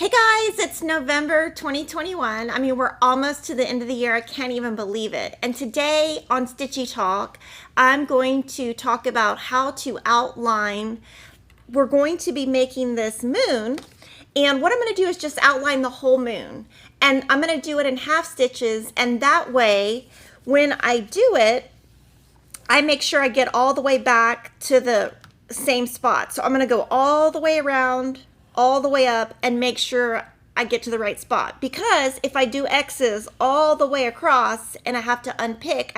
Hey guys, it's November 2021. I mean, we're almost to the end of the year. I can't even believe it. And today on Stitchy Talk, I'm going to talk about how to outline. We're going to be making this moon. And what I'm going to do is just outline the whole moon. And I'm going to do it in half stitches. And that way, when I do it, I make sure I get all the way back to the same spot. So I'm going to go all the way around, all the way up, and make sure I get to the right spot. Because if I do X's all the way across and I have to unpick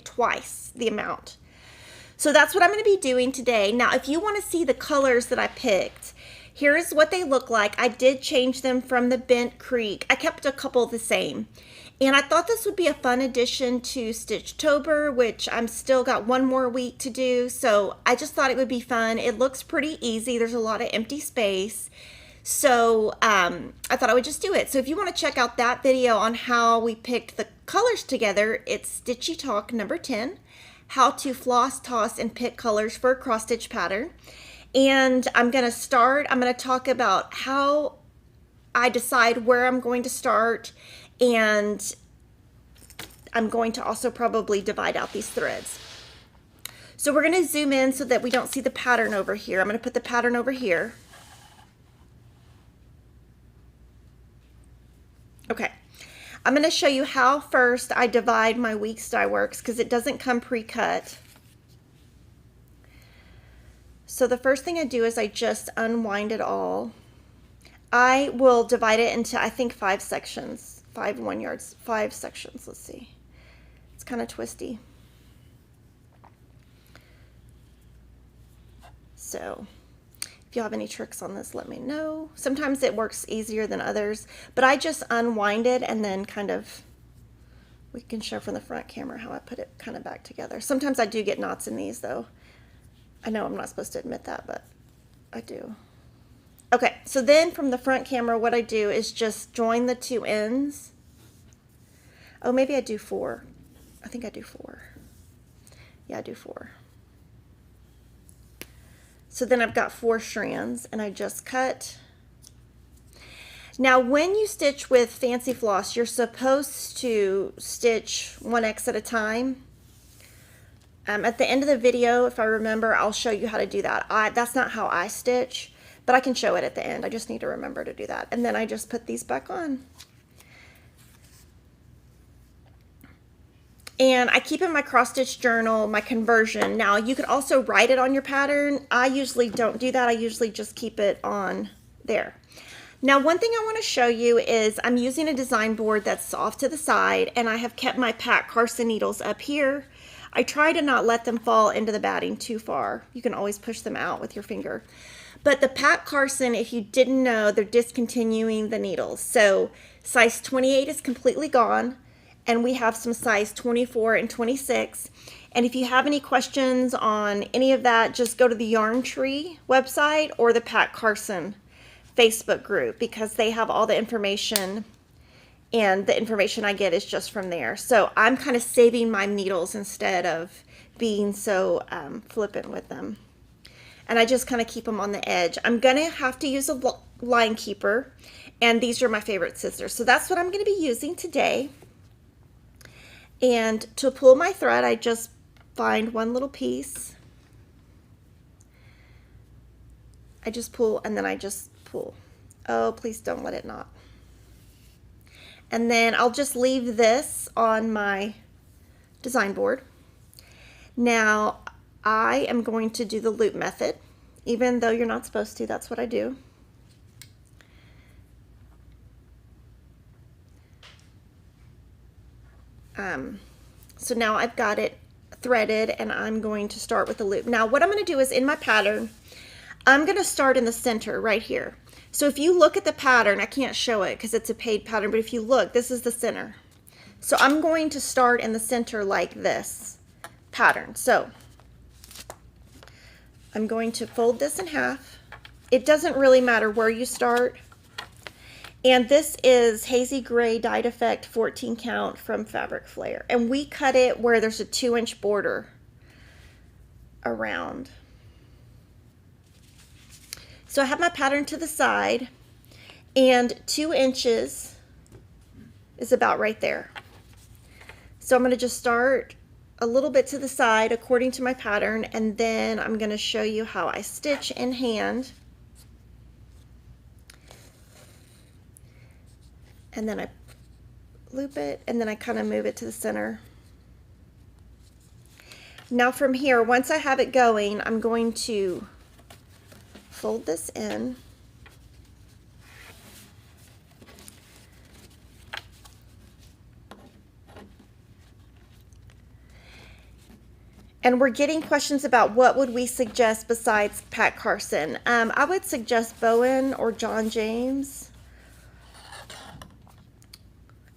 twice the amount. So that's what I'm going to be doing today. Now, if you want to see the colors that I picked, here's what they look like. I did change them from the Bent Creek. I kept a couple the same. And I thought this would be a fun addition to Stitchtober, which I'm still got one more week to do. So I just thought it would be fun. It looks pretty easy. There's a lot of empty space. So I thought I would just do it. So if you want to check out that video on how we picked the colors together, it's Stitchy Talk number 10, how to floss, toss, and pick colors for a cross stitch pattern. And I'm going to talk about how I decide where I'm going to start, and I'm going to also probably divide out these threads. So we're going to zoom in so that we don't see the pattern over here. I'm going to put the pattern over here. Okay. I'm going to show you how first I divide my week's dye works because it doesn't come pre-cut. So the first thing I do is I just unwind it all. I will divide it into, I think, 5 sections. 5 1-yards, 5 sections. Let's see. It's kind of twisty. So if you have any tricks on this, let me know. Sometimes it works easier than others, but I just unwind it and then kind of, we can show from the front camera how I put it kind of back together. Sometimes I do get knots in these though. I know I'm not supposed to admit that, but I do. Okay, so then from the front camera, what I do is just join the 2 ends. Oh, maybe I do 4. I think I do 4. Yeah, I do 4. So then I've got 4 strands, and I just cut. Now, when you stitch with fancy floss, you're supposed to stitch 1x at a time. At the end of the video, if I remember, I'll show you how to do that. That's not how I stitch. But I can show it at the end. I just need to remember to do that. And then I just put these back on. And I keep in my cross stitch journal my conversion. Now you could also write it on your pattern. I usually don't do that. I usually just keep it on there. Now one thing I want to show you is I'm using a design board that's off to the side, and I have kept my Pat Carson needles up here. I try to not let them fall into the batting too far. You can always push them out with your finger. But the Pat Carson, if you didn't know, they're discontinuing the needles. So size 28 is completely gone, and we have some size 24 and 26. And if you have any questions on any of that, just go to the Yarn Tree website or the Pat Carson Facebook group, because they have all the information, and the information I get is just from there. So I'm kind of saving my needles instead of being so flippant with them. And I just kind of keep them on the edge. I'm going to have to use a line keeper, and these are my favorite scissors. So that's what I'm going to be using today. And to pull my thread, I just find one little piece. I just pull, and then I just pull. Oh, please don't let it knot. And then I'll just leave this on my design board. Now, I am going to do the loop method, even though you're not supposed to. That's what I do. So now I've got it threaded, and I'm going to start with the loop. Now what I'm going to do is, in my pattern, I'm going to start in the center right here. So if you look at the pattern, I can't show it because it's a paid pattern, but if you look, this is the center. So I'm going to start in the center like this pattern. So I'm going to fold this in half. It doesn't really matter where you start. And this is Hazy Gray Dyed Effect 14 count from Fabric Flare. And we cut it where there's a 2-inch border around. So I have my pattern to the side, And 2 inches is about right there. So I'm going to just start a little bit to the side according to my pattern, and then I'm going to show you how I stitch in hand. And then I loop it, and then I kind of move it to the center. Now from here, once I have it going, I'm going to fold this in. And we're getting questions about what would we suggest besides Pat Carson. I would suggest Bowen or John James.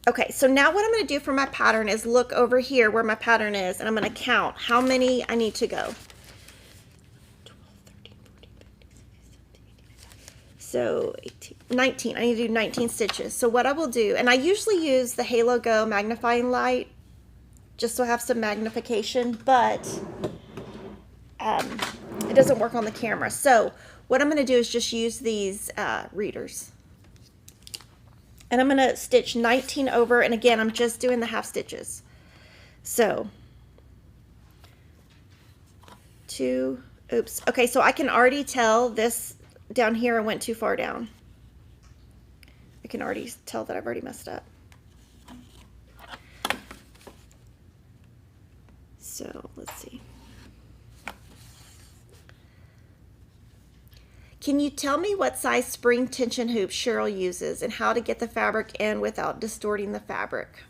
Okay, so now what I'm going to do for my pattern is look over here where my pattern is, and I'm going to count how many I need to go. 12, 13, 14, 15, 16, 17, 18, so 18, 19. I need to do 19 stitches. So what I will do, and I usually use the Halo Go magnifying light just so I have some magnification, but it doesn't work on the camera. So what I'm going to do is just use these readers. And I'm going to stitch 19 over, and again, I'm just doing the half stitches. So, 2, oops. Okay, so I can already tell this down here I went too far down. I can already tell that I've already messed up. So, let's see. Can you tell me what size spring tension hoop Cheryl uses and how to get the fabric in without distorting the fabric?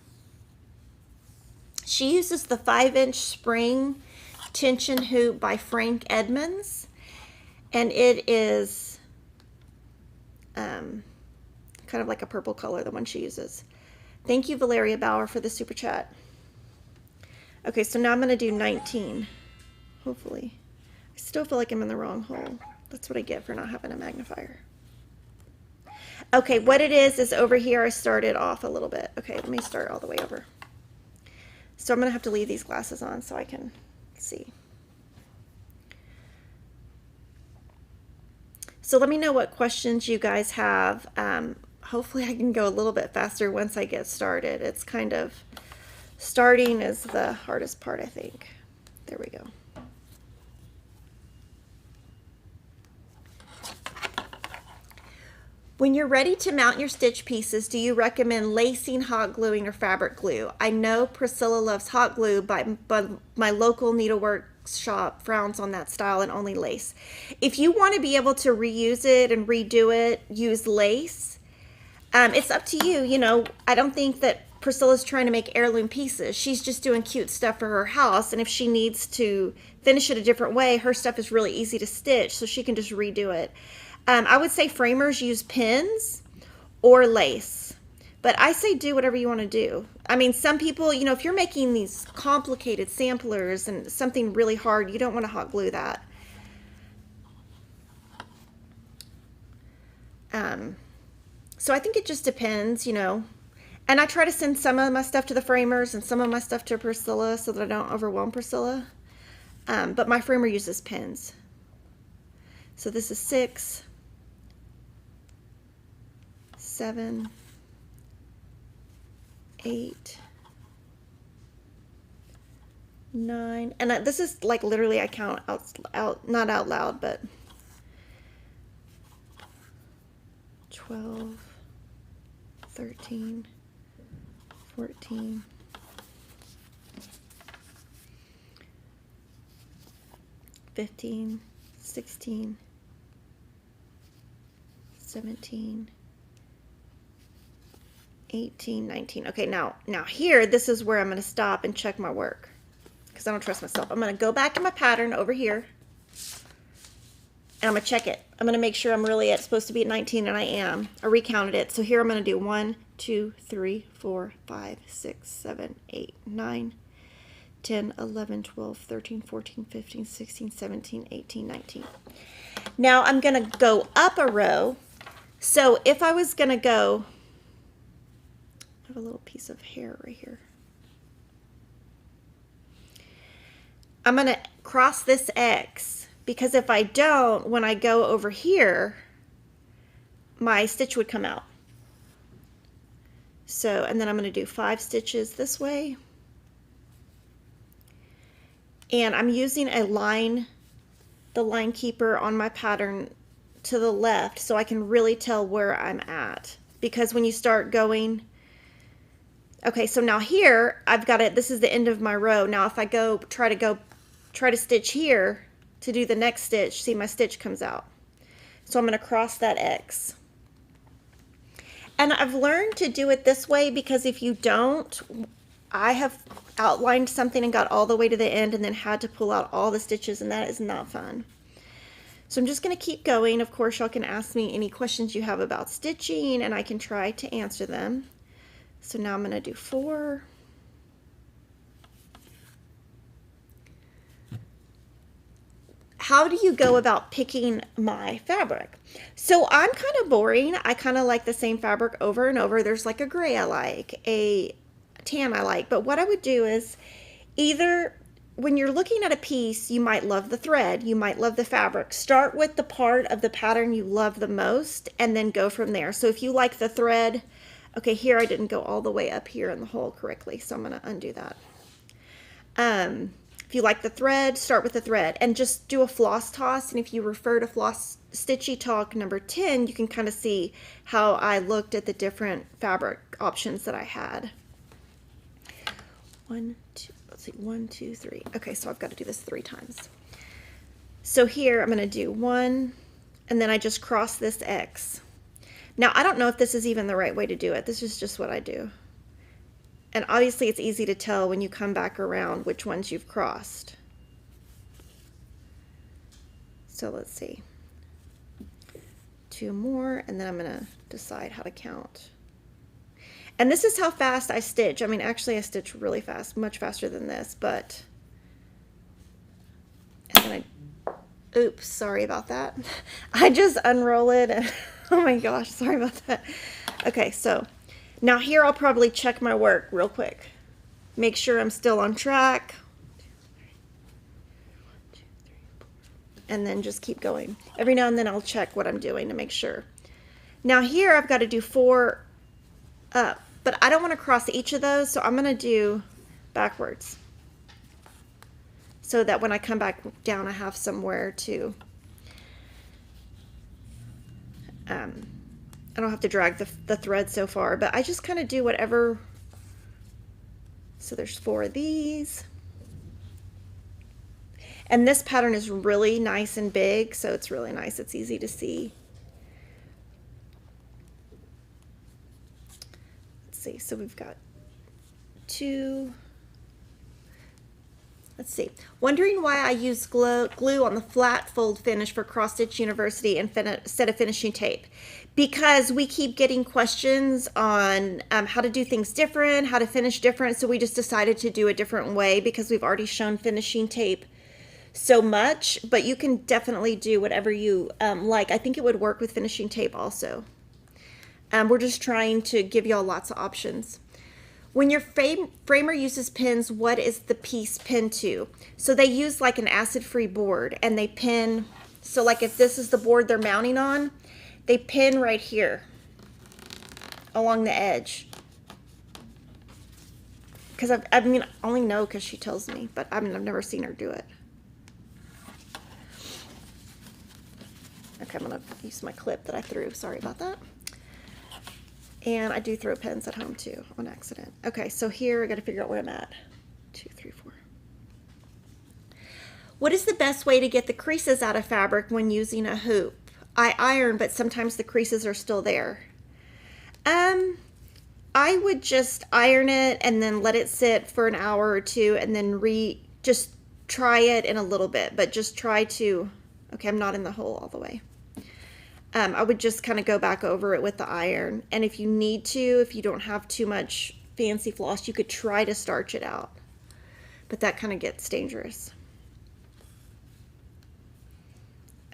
She uses the 5-inch spring tension hoop by Frank Edmonds, and it is kind of like a purple color, the one she uses. Thank you, Valeria Bauer, for the super chat. Okay, so now I'm going to do 19, hopefully. I still feel like I'm in the wrong hole. That's what I get for not having a magnifier. Okay, what it is over here I started off a little bit. Okay, let me start all the way over. So I'm going to have to leave these glasses on so I can see. So let me know what questions you guys have. Hopefully I can go a little bit faster once I get started. It's kind of, starting is the hardest part, I think. There we go. When you're ready to mount your stitch pieces, do you recommend lacing, hot gluing, or fabric glue? I know Priscilla loves hot glue, but my local needlework shop frowns on that style and only lace. If you want to be able to reuse it and redo it, use lace. It's up to you. You know, I don't think that Priscilla's trying to make heirloom pieces. She's just doing cute stuff for her house, and if she needs to finish it a different way, her stuff is really easy to stitch, so she can just redo it. I would say framers use pins or lace, but I say do whatever you want to do. I mean, some people, you know, if you're making these complicated samplers and something really hard, you don't want to hot glue that. So I think it just depends, you know, and I try to send some of my stuff to the framers and some of my stuff to Priscilla so that I don't overwhelm Priscilla. But my framer uses pins. So this is 6, 7, 8, 9, and this is like literally I count out not out loud, but 12, 13, 14, 15, 16, 17, 18, 19. Okay, now here, this is where I'm going to stop and check my work because I don't trust myself. I'm going to go back to my pattern over here and I'm going to check it. I'm going to make sure I'm really supposed to be at 19, and I am. I recounted it. So here I'm going to do 1, 2, 3, 4, 5, 6, 7, 8, 9, 10, 11, 12, 13, 14, 15, 16, 17, 18, 19. Now I'm going to go up a row. So if I was going to go, I have a little piece of hair right here. I'm going to cross this X because if I don't, when I go over here, my stitch would come out. So, and then I'm going to do 5 stitches this way. And I'm using a line, the line keeper on my pattern to the left so I can really tell where I'm at. Because when you start going, okay, so now here I've got it, this is the end of my row. Now if I try to stitch here to do the next stitch, see my stitch comes out. So I'm going to cross that X. And I've learned to do it this way because if you don't, I have outlined something and got all the way to the end and then had to pull out all the stitches, and that is not fun. So I'm just going to keep going. Of course, y'all can ask me any questions you have about stitching and I can try to answer them. So now I'm going to do 4. How do you go about picking my fabric? So I'm kind of boring. I kind of like the same fabric over and over. There's like a gray I like, a tan I like. But what I would do is either when you're looking at a piece, you might love the thread, you might love the fabric. Start with the part of the pattern you love the most and then go from there. So if you like the thread, okay, here I didn't go all the way up here in the hole correctly, so I'm going to undo that. If you like the thread, start with the thread and just do a floss toss. And if you refer to Floss Stitchy Talk number 10, you can kind of see how I looked at the different fabric options that I had. 1, 2, let's see, 1, 2, 3. Okay, so I've got to do this 3 times. So here I'm going to do 1, and then I just cross this X. Now I don't know if this is even the right way to do it. This is just what I do. And obviously it's easy to tell when you come back around which ones you've crossed. So let's see. 2 more, and then I'm going to decide how to count. And this is how fast I stitch. I mean, actually I stitch really fast, much faster than this, but, and then oops, sorry about that. I just unroll it and, oh my gosh, sorry about that. Okay, so now here I'll probably check my work real quick. Make sure I'm still on track. And then just keep going. Every now and then I'll check what I'm doing to make sure. Now here I've got to do 4 up, but I don't want to cross each of those, so I'm going to do backwards. So that when I come back down I have somewhere to I don't have to drag the thread so far, but I just kind of do whatever. So there's 4 of these. And this pattern is really nice and big, so it's really nice. It's easy to see. Let's see, so we've got 2. Let's see. Wondering why I use glue on the flat fold finish for Cross Stitch University instead of finishing tape. Because we keep getting questions on how to do things different, how to finish different, so we just decided to do a different way because we've already shown finishing tape so much, but you can definitely do whatever you like. I think it would work with finishing tape also. We're just trying to give y'all lots of options. When your framer uses pins, what is the piece pinned to? So they use like an acid-free board and they pin, so like if this is the board they're mounting on, they pin right here along the edge. Because I mean, I only know because she tells me, but I've never seen her do it. Okay, I'm going to use my clip that I threw. Sorry about that. And I do throw pins at home too on accident. Okay, so here I got to figure out where I'm at. 2, 3, 4. What is the best way to get the creases out of fabric when using a hoop? I iron, but sometimes the creases are still there. I would just iron it and then let it sit for an hour or 2 and then just try it in a little bit, but just try to, okay, I'm not in the hole all the way. I would just kind of go back over it with the iron. And if you need to, if you don't have too much fancy floss, you could try to starch it out. But that kind of gets dangerous.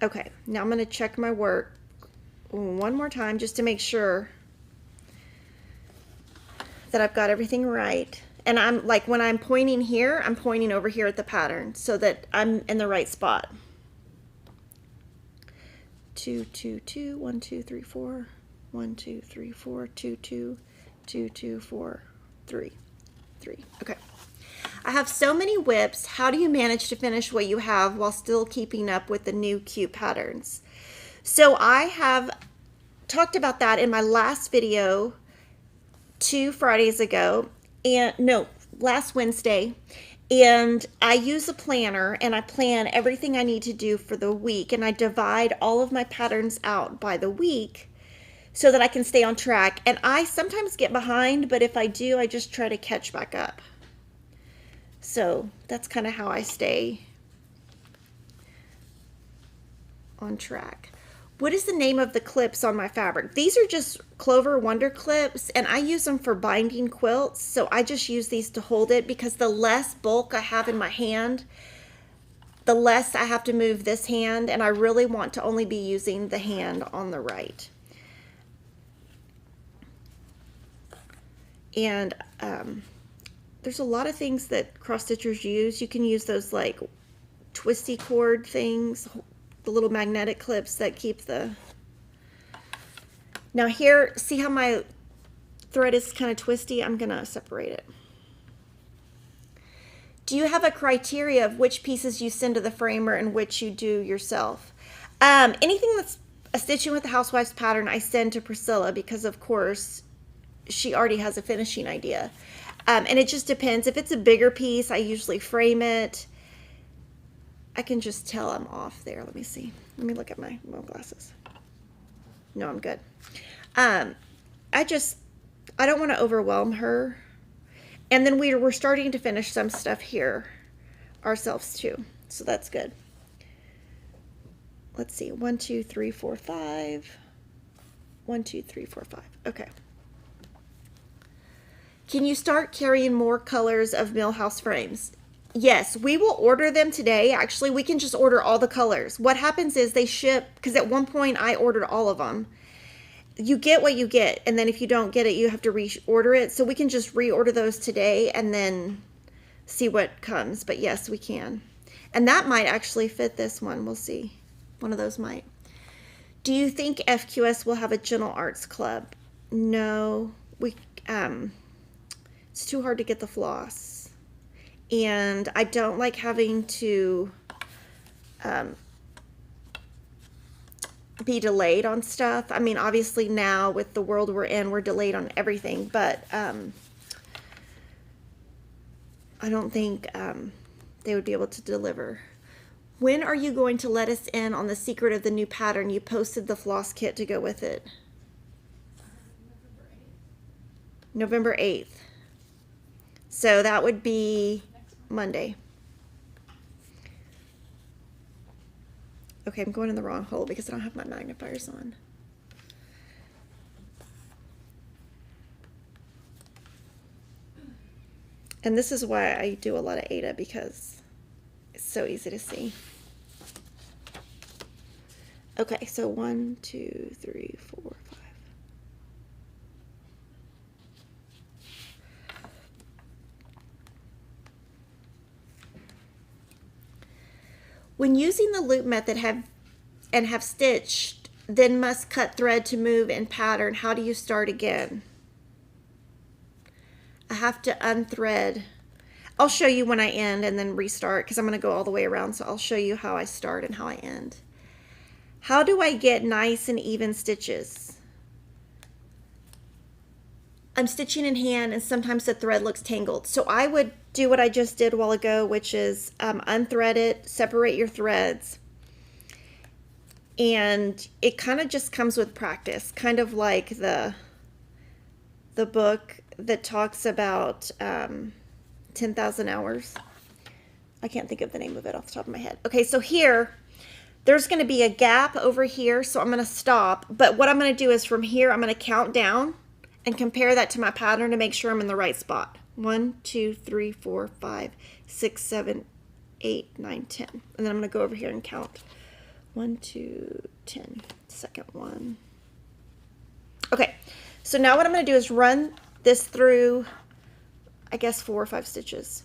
Okay, now I'm going to check my work one more time just to make sure that I've got everything right. And I'm like, when I'm pointing here, I'm pointing over here at the pattern so that I'm in the right spot. 2, 2, 2, 1, 2, 3, 4, 1, 2, 3, 4, 2, 2, 2, 2, 4, 3, 3. Okay. I have so many whips. How do you manage to finish what you have while still keeping up with the new cute patterns? So I have talked about that in my last video 2 Fridays ago, and no, last Wednesday. And I use a planner and I plan everything I need to do for the week, and I divide all of my patterns out by the week so that I can stay on track. And I sometimes get behind, but if I do, I just try to catch back up. So that's kind of how I stay on track. What is the name of the clips on my fabric? These are just Clover Wonder clips, and I use them for binding quilts. So I just use these to hold it, because the less bulk I have in my hand, the less I have to move this hand, and I really want to only be using the hand on the right. And there's a lot of things that cross stitchers use. You can use those like twisty cord things, the little magnetic clips that keep the... Now here, see how my thread is kind of twisty? I'm gonna separate it. Do you have a criteria of which pieces you send to the framer and which you do yourself? Anything that's a Stitching with the Housewives pattern, I send to Priscilla, because of course she already has a finishing idea. And it just depends. If it's a bigger piece, I usually frame it. I can just tell I'm off there. Let me see. Let me look at my glasses. No, I'm good. I don't want to overwhelm her. And then we're starting to finish some stuff here ourselves too. So that's good. Let's see. 1, 2, 3, 4, 5. 1, 2, 3, 4, 5. Okay. Can you start carrying more colors of Milhouse frames? Yes, we will order them today. Actually, we can just order all the colors. What happens is they ship, because at one point I ordered all of them. You get what you get, and then if you don't get it, you have to reorder it. So we can just reorder those today and then see what comes. But yes, we can. And that might actually fit this one. We'll see. One of those might. Do you think FQS will have a Gentle Arts Club? No. It's too hard to get the floss. And I don't like having to be delayed on stuff. I mean, obviously now with the world we're in, we're delayed on everything, but I don't think they would be able to deliver. When are you going to let us in on the secret of the new pattern? You posted the floss kit to go with it. November 8th. So that would be Monday. Okay, I'm going in the wrong hole because I don't have my magnifiers on. And this is why I do a lot of Ada, because it's so easy to see. Okay, so 1, 2, 3, 4, 5. When using the loop method have stitched, then must cut thread to move in pattern, how do you start again? I have to unthread. I'll show you when I end and then restart, because I'm going to go all the way around, so I'll show you how I start and how I end. How do I get nice and even stitches? I'm stitching in hand and sometimes the thread looks tangled. So I would do what I just did a while ago, which is unthread it, separate your threads. And it kind of just comes with practice, kind of like the book that talks about 10,000 hours. I can't think of the name of it off the top of my head. Okay, so here, there's going to be a gap over here, so I'm going to stop. But what I'm going to do is from here, I'm going to count down and compare that to my pattern to make sure I'm in the right spot. 1, 2, 3, 4, 5, 6, 7, 8, 9, 10. And then I'm going to go over here and count. 1, 2, 10. Second one. Okay, so now what I'm going to do is run this through, I guess, 4 or 5 stitches.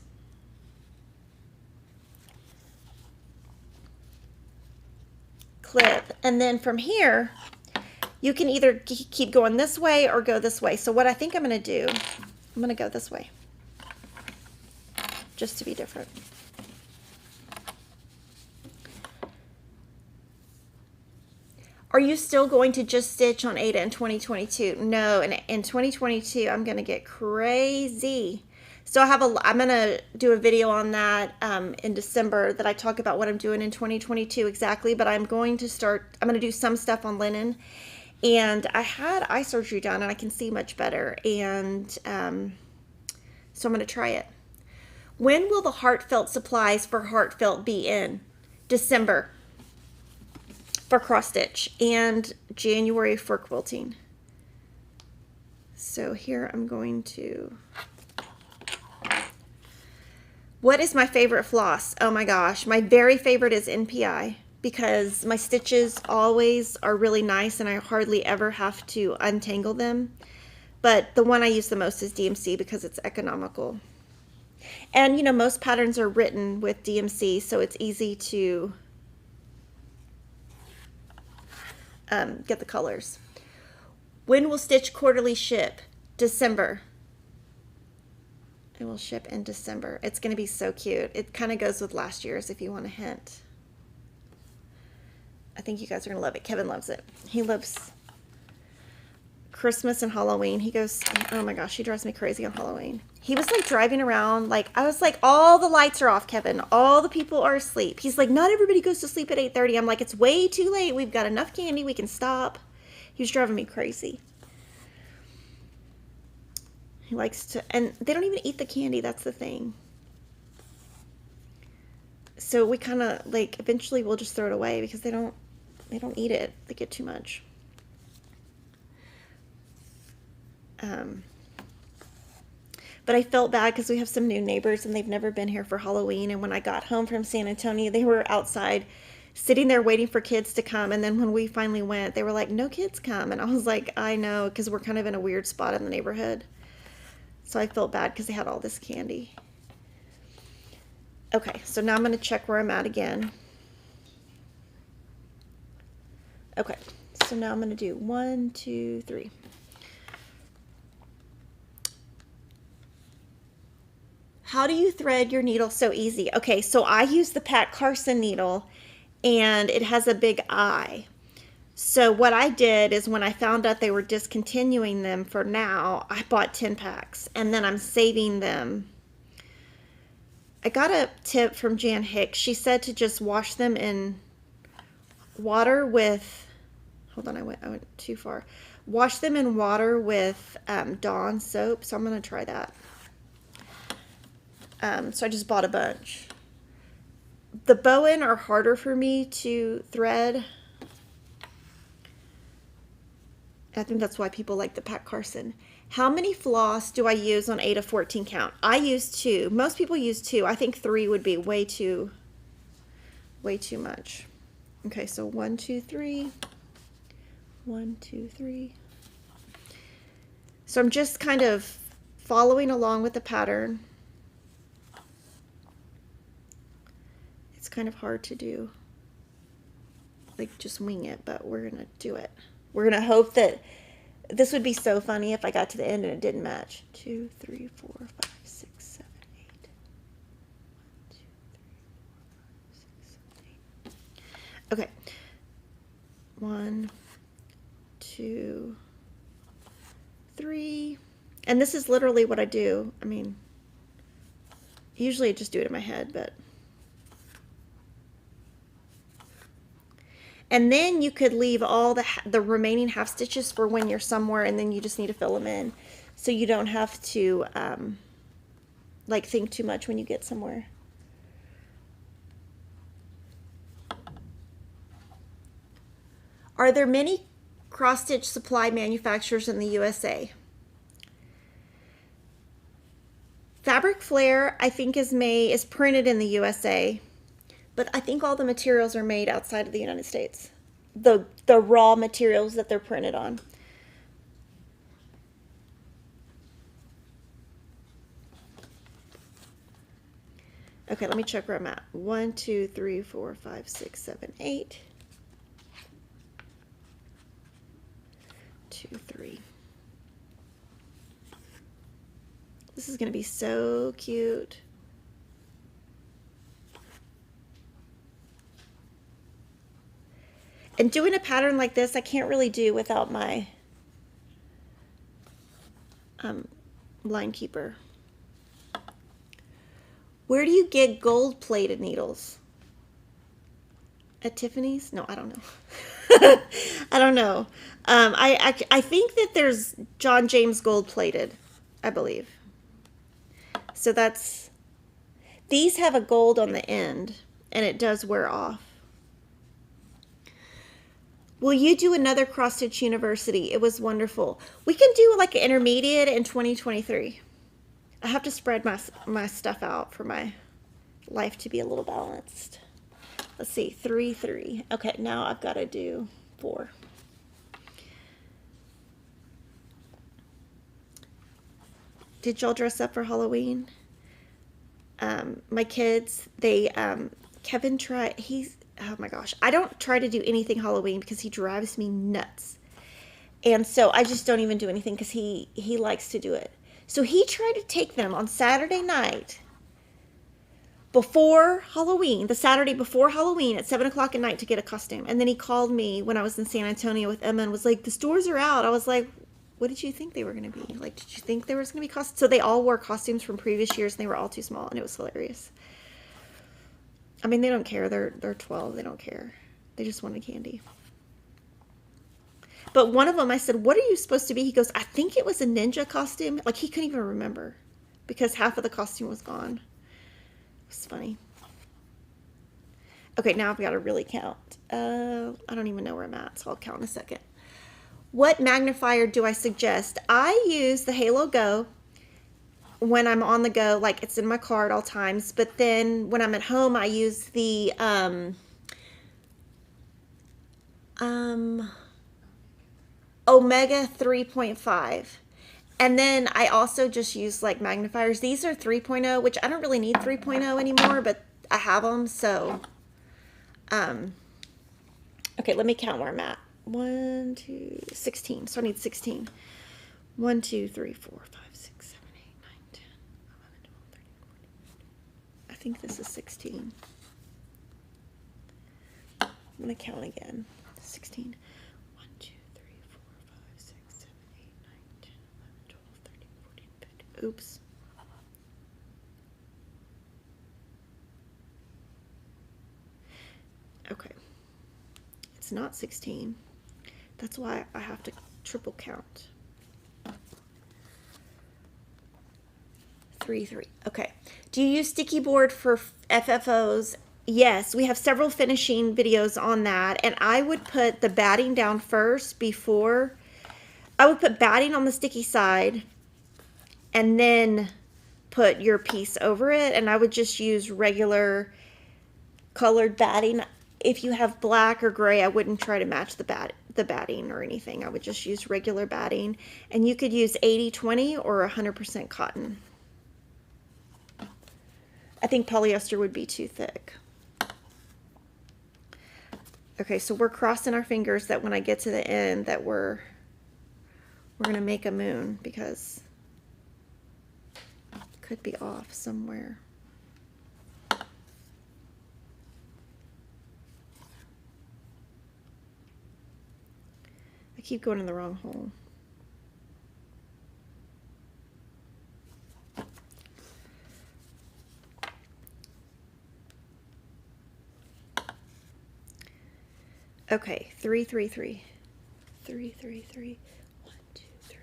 clip. And then from here, you can either keep going this way or go this way. So what I think I'm going to do, I'm going to go this way, just to be different. Are you still going to just stitch on Aida in 2022? No, in 2022, I'm going to get crazy. So I'm going to do a video on that in December that I talk about what I'm doing in 2022 exactly, but I'm going to do some stuff on linen. And I had eye surgery done and I can see much better. And so I'm going to try it. When will the heartfelt supplies for heartfelt be in? December for cross stitch and January for quilting. So here I'm going to... What is my favorite floss? Oh my gosh, my very favorite is NPI because my stitches always are really nice and I hardly ever have to untangle them. But the one I use the most is DMC because it's economical. And you know, most patterns are written with DMC, so it's easy to get the colors. When will Stitch Quarterly ship? December. It will ship in December. It's going to be so cute. It kind of goes with last year's if you want a hint. I think you guys are going to love it. Kevin loves it. He loves Christmas and Halloween. He goes, oh my gosh, he drives me crazy on Halloween. He was like driving around, like, I was like, all the lights are off, Kevin. All the people are asleep. He's like, not everybody goes to sleep at 8:30. I'm like, it's way too late. We've got enough candy. We can stop. He was driving me crazy. He likes to, and they don't even eat the candy. That's the thing. So we kind of like, eventually we'll just throw it away because they don't eat it. They get too much. But I felt bad because we have some new neighbors and they've never been here for Halloween. And when I got home from San Antonio, they were outside sitting there waiting for kids to come. And then when we finally went, they were like, no kids come. And I was like, I know, because we're kind of in a weird spot in the neighborhood. So I felt bad because they had all this candy. Okay, so now I'm going to check where I'm at again. Okay, so now I'm going to do 1, 2, 3. How do you thread your needle so easy? Okay, so I use the Pat Carson needle and it has a big eye. So what I did is when I found out they were discontinuing them for now, I bought 10 packs and then I'm saving them. I got a tip from Jan Hicks. She said to just wash them in water with, hold on, I went too far. Wash them in water with Dawn soap. So I'm going to try that. So I just bought a bunch. The Bowen are harder for me to thread. I think that's why people like the Pat Carson. How many floss do I use on 8 of 14 count? I use 2. Most people use 2. I think 3 would be way too much. Okay, so 1, 2, 3. 1, 2, 3. So I'm just kind of following along with the pattern. It's kind of hard to do, like just wing it, but we're gonna do it. We're gonna hope that this would be so funny if I got to the end and it didn't match. 2, 3, 4, 5, 6, 7, 8. 1, 2, 3, 4, 5, 6, 7, 8. Okay. 1, 2, 3. And this is literally what I do. I mean, usually I just do it in my head, but. And then you could leave all the remaining half stitches for when you're somewhere and then you just need to fill them in. So you don't have to like think too much when you get somewhere. Are there many cross-stitch supply manufacturers in the USA? Fabric Flair, I think, is printed in the USA. But I think all the materials are made outside of the United States. The raw materials that they're printed on. Okay, let me check where I'm at. 1, 2, 3, 4, 5, 6, 7, 8. This is going to be so cute. And doing a pattern like this, I can't really do without my line keeper. Where do you get gold-plated needles? At Tiffany's? No, I don't know. I don't know. I think that there's John James gold-plated, I believe. So that's, these have a gold on the end, and it does wear off. Will you do another Cross Stitch University? It was wonderful. We can do like an intermediate in 2023. I have to spread my stuff out for my life to be a little balanced. Let's see, 3, 3. Okay, now I've got to do 4. Did y'all dress up for Halloween? My kids, they, Kevin tried, oh my gosh, I don't try to do anything Halloween because he drives me nuts. And so I just don't even do anything because he likes to do it. So he tried to take them on Saturday night before Halloween, the Saturday before Halloween at 7 o'clock at night to get a costume. And then he called me when I was in San Antonio with Emma and was like, the stores are out. I was like, what did you think they were going to be? Like, did you think there was going to be costumes? So they all wore costumes from previous years and they were all too small and it was hilarious. I mean, they don't care. They're 12. They don't care. They just wanted candy. But one of them, I said, what are you supposed to be? He goes, I think it was a ninja costume. Like, he couldn't even remember because half of the costume was gone. It was funny. Okay, now I've got to really count. I don't even know where I'm at, so I'll count in a second. What magnifier do I suggest? I use the Halo Go when I'm on the go, like it's in my car at all times. But then when I'm at home, I use the Omega 3.5. And then I also just use like magnifiers. These are 3.0, which I don't really need 3.0 anymore, but I have them. So, okay, let me count where I'm at. 1, 2, 16. So I need 16. 1, 2, 3, 4, 5, 6, 7, 8, 9, 10, 11, 12, 13, 14. I think this is 16. I'm going to count again. 16. 1, 2, 3, 4, 5, 6, 7, 8, 9, 10, 11, 12, 13, 14, 15. Oops. Okay. It's not 16. That's why I have to triple count. 3, 3. Okay. Do you use sticky board for FFOs? Yes, we have several finishing videos on that. And I would put the batting down first before. I would put batting on the sticky side and then put your piece over it. And I would just use regular colored batting. If you have black or gray, I wouldn't try to match the batting or anything. I would just use regular batting. And you could use 80-20 or 100% cotton. I think polyester would be too thick. Okay, so we're crossing our fingers that when I get to the end that we're going to make a moon because it could be off somewhere. I keep going in the wrong hole. Okay, 3, 3, 3. 3, 3, 3. 1, 2, 3.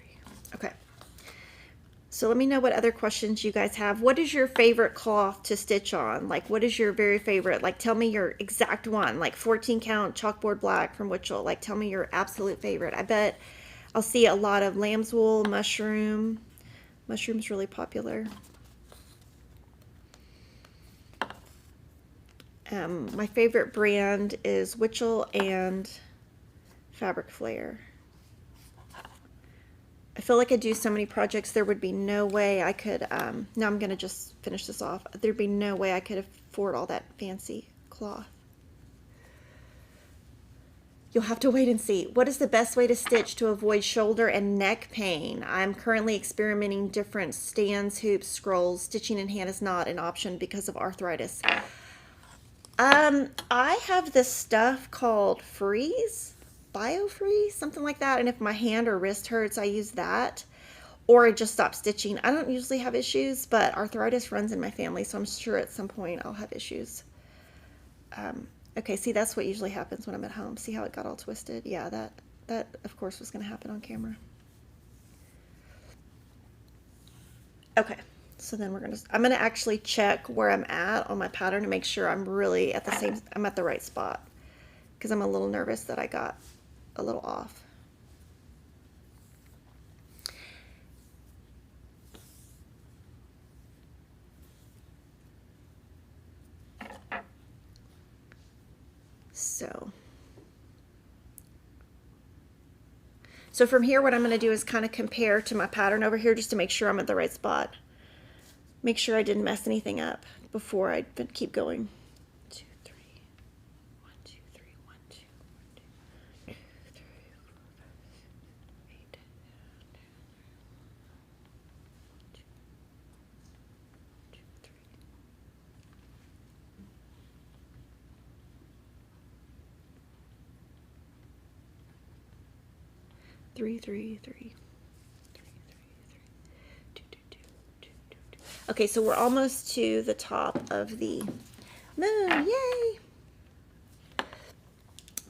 Okay. So let me know what other questions you guys have. What is your favorite cloth to stitch on? Like, what is your very favorite? Like, tell me your exact one. Like, 14 count chalkboard black from Witchell. Like, tell me your absolute favorite. I bet I'll see a lot of lamb's wool, mushroom. Mushroom's really popular. My favorite brand is Witchell and Fabric Flare. I feel like I do so many projects, there would be no way I could, now I'm going to just finish this off. There'd be no way I could afford all that fancy cloth. You'll have to wait and see. What is the best way to stitch to avoid shoulder and neck pain? I'm currently experimenting different stands, hoops, scrolls. Stitching in hand is not an option because of arthritis. I have this stuff called Freeze, BioFreeze, something like that. And if my hand or wrist hurts, I use that. Or I just stop stitching. I don't usually have issues, but arthritis runs in my family, so I'm sure at some point I'll have issues. Okay, see, that's what usually happens when I'm at home. See how it got all twisted? Yeah, that of course was going to happen on camera. Okay, so then I'm going to actually check where I'm at on my pattern to make sure I'm really at I'm at the right spot, because I'm a little nervous that I got a little off. So from here, what I'm going to do is kind of compare to my pattern over here just to make sure I'm at the right spot. Make sure I didn't mess anything up before I keep going. 2, 3, 1, 2, 3, 1, 2, 1, 2, 3, 4, 5, 6, 8, 3, 3, 3, 3, 2, 2, 2, 2, 2, 2. Okay, so we're almost to the top of the moon. Yay!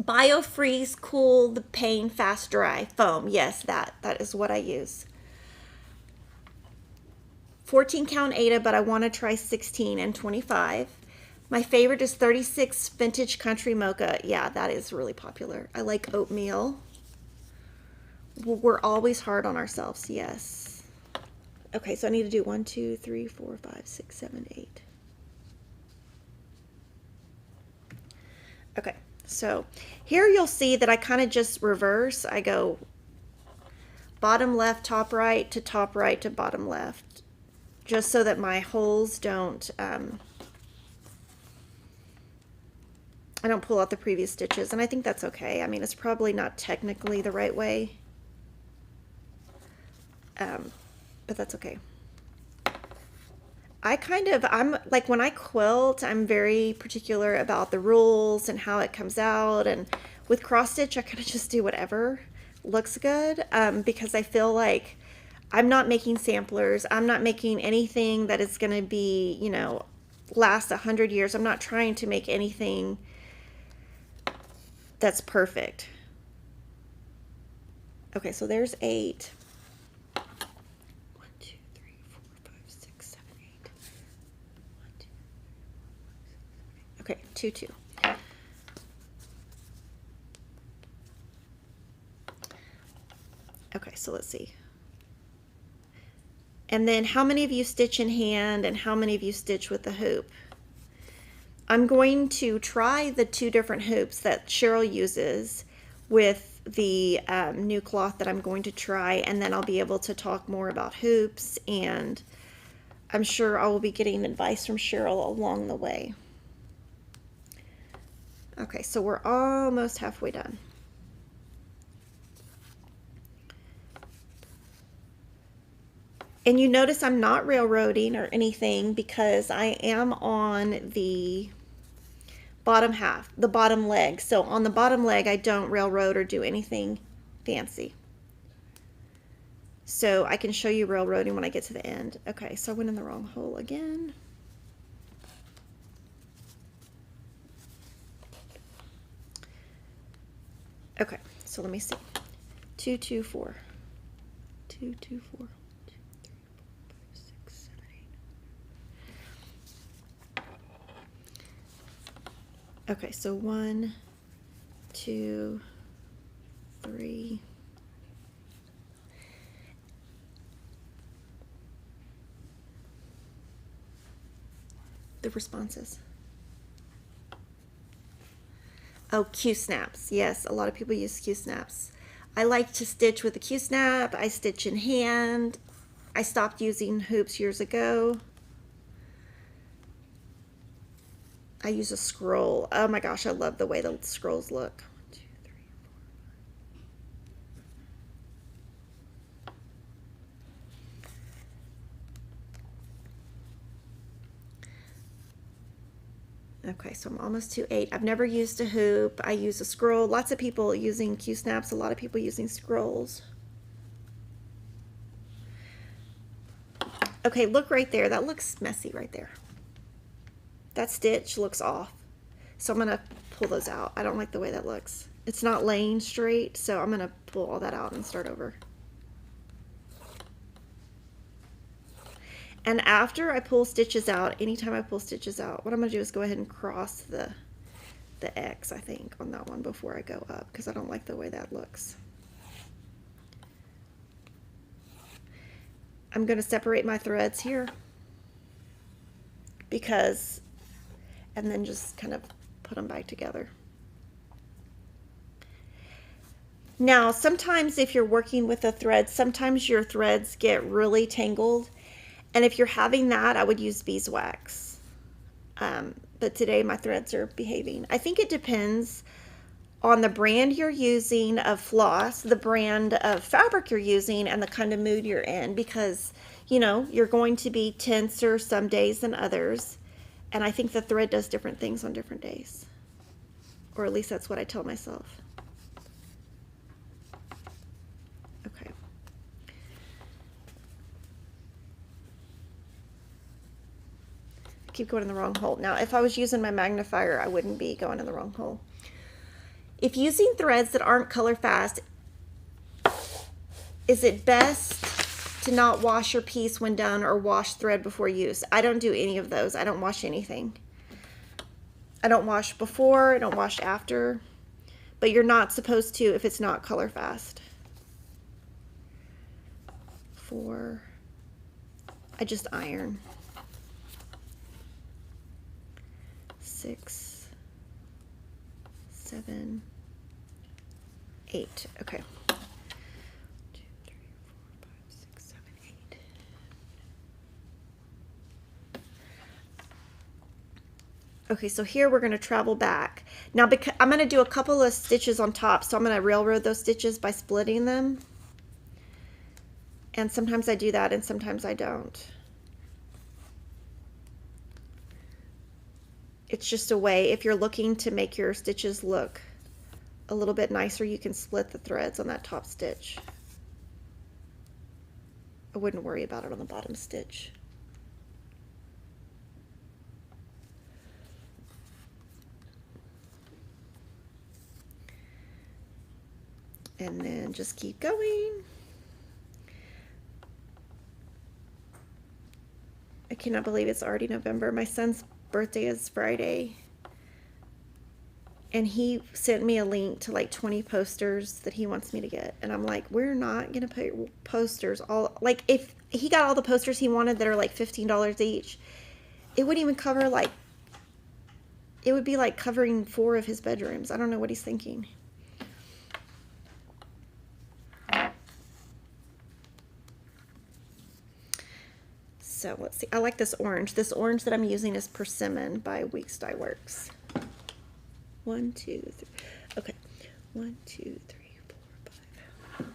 BioFreeze Cool the Pain Fast Dry Foam. Yes, that is what I use. 14 count Ada, but I want to try 16 and 25. My favorite is 36 Vintage Country Mocha. Yeah, that is really popular. I like oatmeal. We're always hard on ourselves, yes. Okay, so I need to do 1, 2, 3, 4, 5, 6, 7, 8. Okay, so here you'll see that I kind of just reverse. I go bottom left, top right to bottom left, just so that my holes don't, I don't pull out the previous stitches, and I think that's okay. I mean, it's probably not technically the right way. But that's okay. I'm like, when I quilt, I'm very particular about the rules and how it comes out. And with cross stitch, I kind of just do whatever looks good, because I feel like I'm not making samplers. I'm not making anything that is going to be, you know, last 100 years. I'm not trying to make anything that's perfect. Okay, so there's 8. Okay, 2, 2. Okay, so let's see. And then how many of you stitch in hand and how many of you stitch with the hoop? I'm going to try the 2 different hoops that Cheryl uses with the new cloth that I'm going to try, and then I'll be able to talk more about hoops, and I'm sure I will be getting advice from Cheryl along the way. Okay, so we're almost halfway done. And you notice I'm not railroading or anything because I am on the bottom half, the bottom leg. So on the bottom leg, I don't railroad or do anything fancy. So I can show you railroading when I get to the end. Okay, so I went in the wrong hole again. Okay, so let me see. 2, 2, 4. 2, 2, 4. 2, 3, 4, 5, 6, 7, 8. Okay, so 1, 2, 3. The responses. Oh, Q-snaps. Yes, a lot of people use Q-snaps. I like to stitch with a Q-snap. I stitch in hand. I stopped using hoops years ago. I use a scroll. Oh my gosh, I love the way the scrolls look. 1, 2, 3, Okay, so I'm almost to 8. I've never used a hoop. I use a scroll. Lots of people using Q-snaps, a lot of people using scrolls. Okay, look right there. That looks messy right there. That stitch looks off. So I'm gonna pull those out. I don't like the way that looks. It's not laying straight, so I'm gonna pull all that out and start over. And after I pull stitches out, anytime I pull stitches out, what I'm gonna do is go ahead and cross the X, I think, on that one before I go up, because I don't like the way that looks. I'm gonna separate my threads here, because, and then just kind of put them back together. Now, sometimes if you're working with a thread, sometimes your threads get really tangled. And if you're having that, I would use beeswax. But today my threads are behaving. I think it depends on the brand you're using of floss, the brand of fabric you're using, and the kind of mood you're in. Because, you know, you're going to be tenser some days than others. And I think the thread does different things on different days. Or at least that's what I tell myself. Okay. Keep going in the wrong hole. Now, if I was using my magnifier, I wouldn't be going in the wrong hole. If using threads that aren't color fast, is it best to not wash your piece when done or wash thread before use? I don't do any of those. I don't wash anything. I don't wash before, I don't wash after, but you're not supposed to if it's not color fast. 4, I just iron. 6, 7, 8. Okay. 1, 2, 3, 4, 5, 6, 7, 8. Okay, so here we're going to travel back. Now, because I'm going to do a couple of stitches on top, so I'm going to railroad those stitches by splitting them. And sometimes I do that and sometimes I don't. It's just a way, if you're looking to make your stitches look a little bit nicer, you can split the threads on that top stitch. I wouldn't worry about it on the bottom stitch. And then just keep going. I cannot believe it's already November. My son's birthday is Friday. And he sent me a link to like 20 posters that he wants me to get. And I'm like, we're not going to put posters all, like if he got all the posters he wanted that are like $15 each, it wouldn't even cover like, it would be like covering 4 of his bedrooms. I don't know what he's thinking. So let's see. I like this orange. This orange that I'm using is Persimmon by Weeks Dye Works. 1, 2, 3. Okay. 1, 2, 3, 4, 5.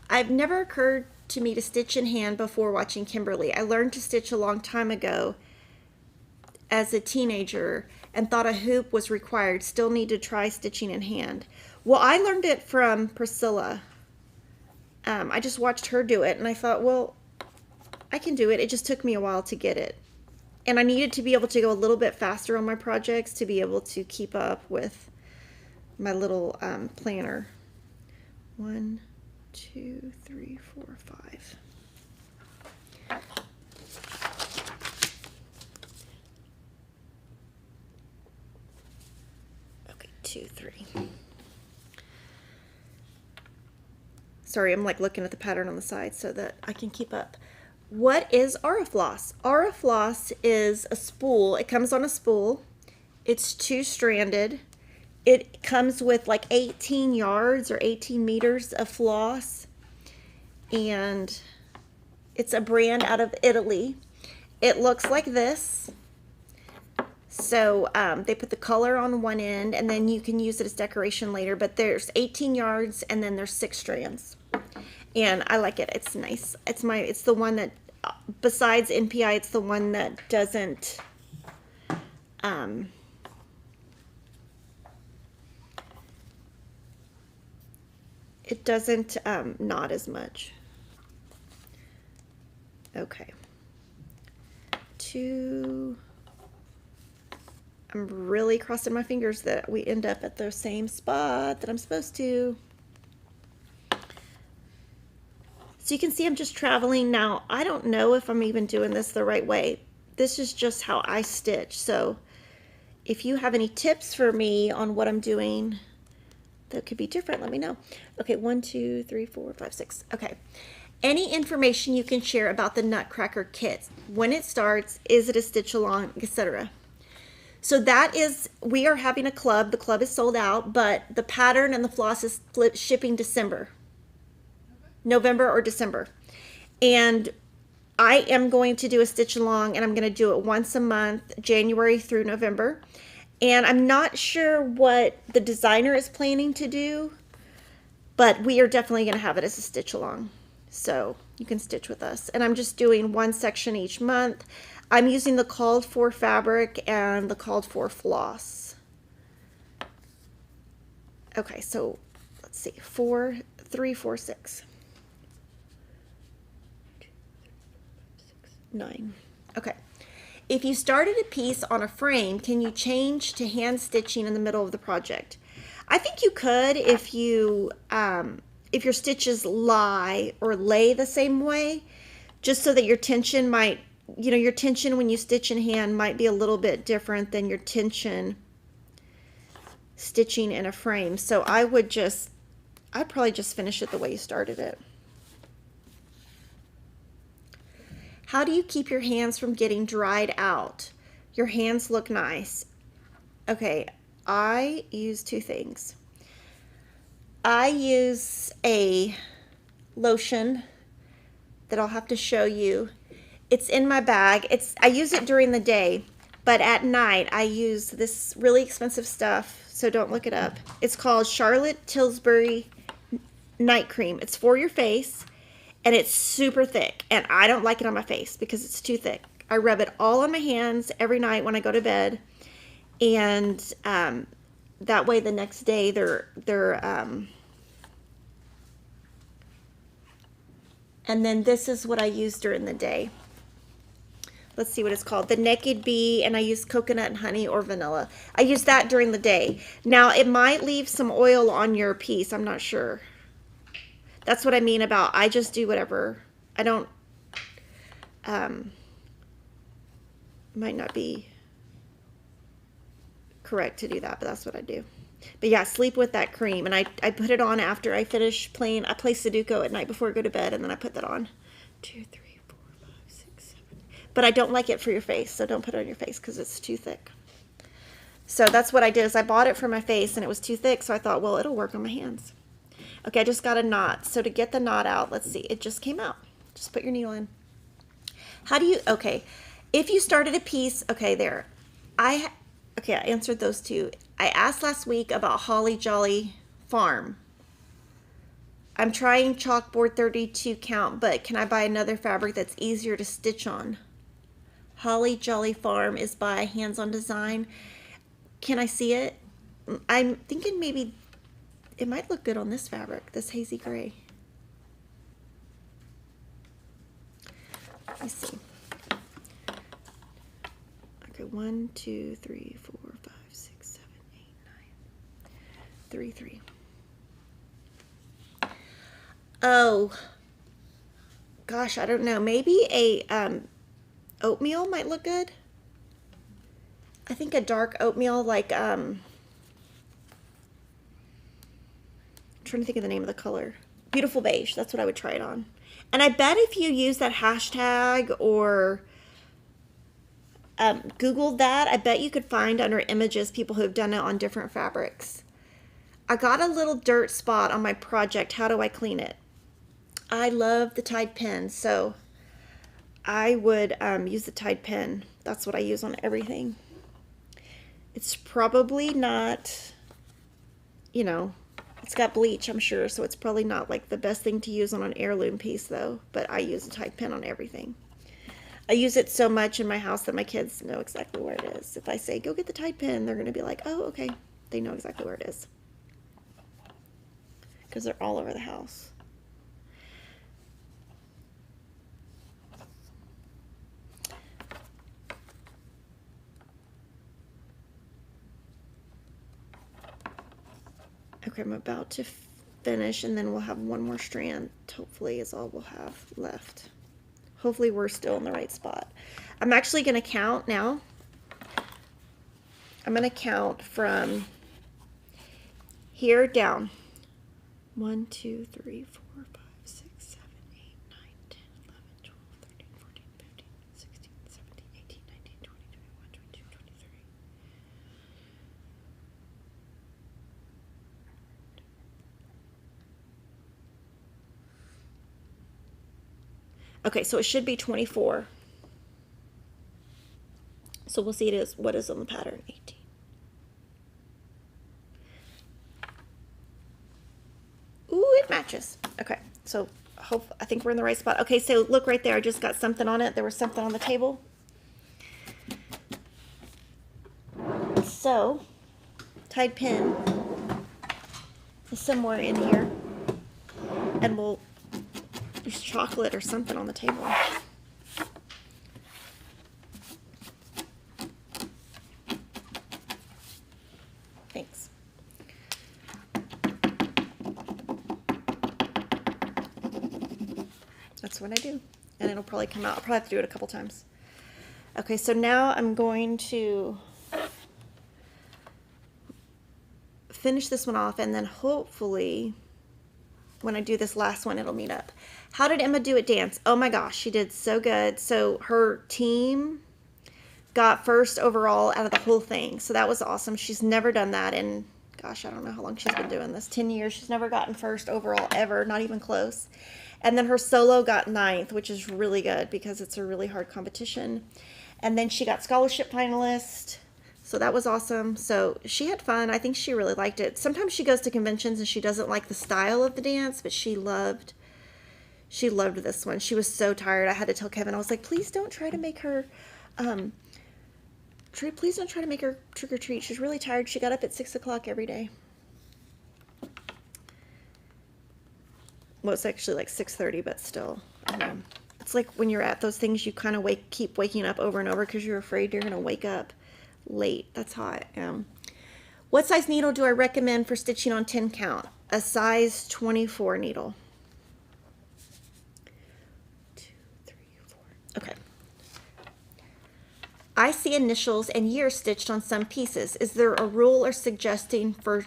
I've never occurred to me to stitch in hand before watching Kimberly. I learned to stitch a long time ago as a teenager and thought a hoop was required. Still need to try stitching in hand. Well, I learned it from Priscilla. I just watched her do it and I thought, well, I can do it. It just took me a while to get it. And I needed to be able to go a little bit faster on my projects to be able to keep up with my little planner. 1, 2, 3, 4, 5. Okay, 2, 3. Sorry, I'm like looking at the pattern on the side so that I can keep up. What is Floss? Floss is a spool. It comes on a spool. It's 2-stranded. It comes with like 18 yards or 18 meters of floss. And it's a brand out of Italy. It looks like this. So they put the color on one end and then you can use it as decoration later. But there's 18 yards and then there's 6 strands. And I like it. It's nice. It's the one that besides NPI, it's the one that doesn't, it doesn't knot as much. Okay. I'm really crossing my fingers that we end up at the same spot that I'm supposed to. So you can see I'm just traveling. Now, I don't know if I'm even doing this the right way. This is just how I stitch. So if you have any tips for me on what I'm doing that could be different, let me know. Okay, 1, 2, 3, 4, 5, 6. Okay. Any information you can share about the Nutcracker Kit, when it starts, is it a stitch along, etc. So that is, we are having a club. The club is sold out, but the pattern and the floss is shipping December. November or December. And I am going to do a stitch along, and I'm going to do it once a month, January through November. And I'm not sure what the designer is planning to do, but we are definitely going to have it as a stitch along. So you can stitch with us. And I'm just doing one section each month. I'm using the called for fabric and the called for floss. Okay, so let's see, 4, 3, 4, 6. 9. Okay. If you started a piece on a frame, can you change to hand stitching in the middle of the project? I think you could if your stitches lie or lay the same way, just so that your tension might, your tension when you stitch in hand might be a little bit different than your tension stitching in a frame. So I'd probably just finish it the way you started it. How do you keep your hands from getting dried out? Your hands look nice. Okay, I use 2 things. I use a lotion that I'll have to show you. It's in my bag. I use it during the day, but at night I use this really expensive stuff, so don't look it up. It's called Charlotte Tilbury Night Cream. It's for your face, and it's super thick, and I don't like it on my face because it's too thick. I rub it all on my hands every night when I go to bed, and that way the next day and then this is what I use during the day. Let's see what it's called. The Naked Bee, and I use coconut and honey or vanilla. I use that during the day. Now, it might leave some oil on your piece. I'm not sure. That's what I mean about I just do whatever. I don't, might not be correct to do that, but that's what I do. But yeah, sleep with that cream. And I put it on after I finish playing. I play Sudoku at night before I go to bed, and then I put that on. 2, 3, 4, 5, 6, 7. But I don't like it for your face, so don't put it on your face because it's too thick. So that's what I did, is I bought it for my face, and it was too thick, so I thought, well, it'll work on my hands. Okay, I just got a knot. So to get the knot out, let's see, it just came out. Just put your needle in. How do you, okay, if you started a piece, okay, there. Okay, I answered those 2. I asked last week about Holly Jolly Farm. I'm trying chalkboard 32 count, but can I buy another fabric that's easier to stitch on? Holly Jolly Farm is by Hands On Design. Can I see it? I'm thinking maybe it might look good on this fabric, this hazy gray. Let me see. Okay, 1, 2, 3, 4, 5, 6, 7, 8, 9. 3, 3. Oh, gosh, I don't know. Maybe a oatmeal might look good. I think a dark oatmeal, like I'm trying to think of the name of the color. Beautiful beige. That's what I would try it on. And I bet if you use that hashtag or Googled that, I bet you could find under images people who have done it on different fabrics. I got a little dirt spot on my project. How do I clean it? I love the Tide pen, so I would use the Tide pen. That's what I use on everything. It's probably not, it's got bleach, I'm sure, so it's probably not like the best thing to use on an heirloom piece though, but I use a Tide pen on everything. I use it so much in my house that my kids know exactly where it is. If I say, go get the Tide pen, they're going to be like, oh, okay. They know exactly where it is. Because they're all over the house. Okay, I'm about to finish, and then we'll have one more strand, hopefully, is all we'll have left. Hopefully we're still in the right spot. I'm actually going to count now. I'm going to count from here down. 1, 2, 3, 4, 5, 6, 7, 8, 9, 10, 11, 12, 13, 14, 15, 16, 17, 18, 19, 20, 21, 22, 23. Okay, so it should be 24. So we'll see it is what is on the pattern. 18. Ooh, it matches. Okay, so I think we're in the right spot. Okay, so look right there. I just got something on it. There was something on the table. So, Tide pen is somewhere in here, and we'll use chocolate or something on the table. Thanks. That's what I do. And it'll probably come out. I'll probably have to do it a couple times. Okay, so now I'm going to finish this one off, and then hopefully when I do this last one, it'll meet up. How did Emma do at dance? Oh my gosh, she did so good. So her team got first overall out of the whole thing. So that was awesome. She's never done that in, gosh, I don't know how long she's been doing this. 10 years. She's never gotten first overall ever, not even close. And then her solo got 9th, which is really good because it's a really hard competition. And then she got scholarship finalist. So that was awesome. So she had fun. I think she really liked it. Sometimes she goes to conventions and she doesn't like the style of the dance, but she loved this one. She was so tired. I had to tell Kevin, I was like, please don't try to make her, please don't try to make her trick or treat. She's really tired. She got up at 6 o'clock every day. Well, it's actually like 6:30, but still. It's like when you're at those things, you kind of keep waking up over and over because you're afraid you're going to wake up late. That's how I am. What size needle do I recommend for stitching on 10 count? A size 24 needle. 2, 3, 4. Okay. I see initials and years stitched on some pieces. Is there a rule or suggesting for